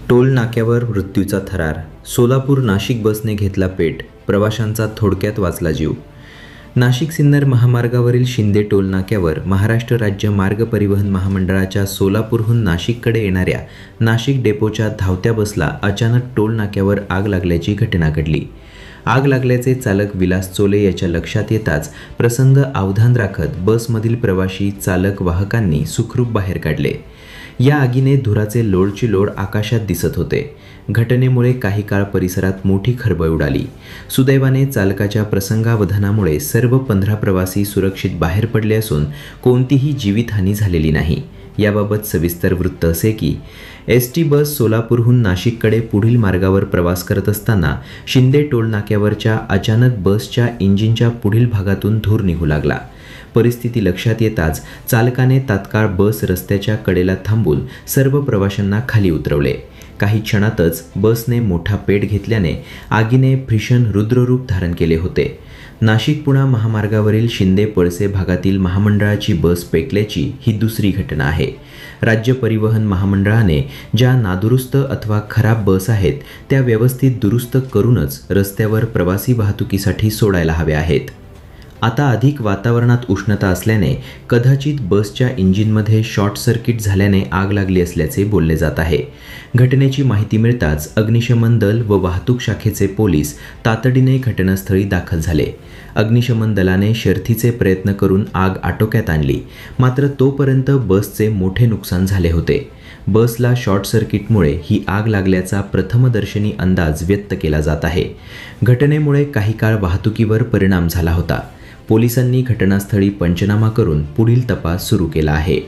Toll नाक्यावर मृत्यूचा थरार. सोलापूर नाशिक बसने घेतला पेट. प्रवाशांचा थोडक्यात वाचला जीव. नाशिक सिन्नर महामार्गावरील शिंदे टोल नाक्यावर महाराष्ट्र राज्य मार्ग परिवहन महामंडळाच्या सोलापूरहून नाशिककडे येणाऱ्या नाशिक डेपोच्या धावत्या बसला अचानक टोल नाक्यावर आग लागल्याची घटना घडली. आग लागल्याचे चालक विलास चोले याच्या लक्षात येताच प्रसंग अवधान राखत बसमधील प्रवाशी, चालक, वाहकांनी सुखरूप बाहेर काढले. या आगीने धुराचे लोळ आकाशात दिसत होते. घटनेमुळे काही काळ परिसरात मोठी खळबळ उडाली. सुदैवाने चालकाच्या प्रसंगावधानामुळे सर्व 15 प्रवासी सुरक्षित बाहेर पडले असून कोणतीही जीवितहानी झालेली नाही. याबाबत सविस्तर वृत्त असे की एसटी बस सोलापूरहून नाशिककडे पुढील मार्गावर प्रवास करत असताना शिंदे टोल नाक्यावरच्या अचानक बसच्या इंजिनच्या पुढील भागातून धूर निघू लागला. परिस्थिती लक्षात येताच चालकाने तात्काळ बस रस्त्याच्या कडेला थांबून सर्व प्रवाशांना खाली उतरवले. काही क्षणातच बसने मोठा पेट घेतल्याने आगीने भीषण रुद्ररूप धारण केले होते. नाशिक पुणा महामार्गावरील शिंदे पळसे भागातील महामंडळाची बस पेटल्याची ही दुसरी घटना आहे. राज्य परिवहन महामंडळाने ज्या नादुरुस्त अथवा खराब बस आहेत त्या व्यवस्थित दुरुस्त करूनच रस्त्यावर प्रवासी वाहतुकीसाठी सोडायला हव्या आहेत. आता अधिक वातावरणात उष्णता असल्याने कदाचित बसच्या इंजिनमध्ये शॉर्ट सर्किट झाल्याने आग लागली असल्याचे बोलले जात आहे. घटनेची माहिती मिळताच अग्निशमन दल व वाहतूक शाखेचे पोलीस तातडीने घटनास्थळी दाखल झाले. अग्निशमन दलाने शर्थीचे प्रयत्न करून आग आटोक्यात आणली. मात्र तोपर्यंत बसचे मोठे नुकसान झाले होते. बसला शॉर्ट सर्किटमुळे ही आग लागल्याचा प्रथमदर्शनी अंदाज व्यक्त केला जात आहे. घटनेमुळे काही काळ वाहतुकीवर परिणाम झाला होता. पोलिसांनी घटनास्थळी पंचनामा करून पुढील तपास सुरू केला आहे.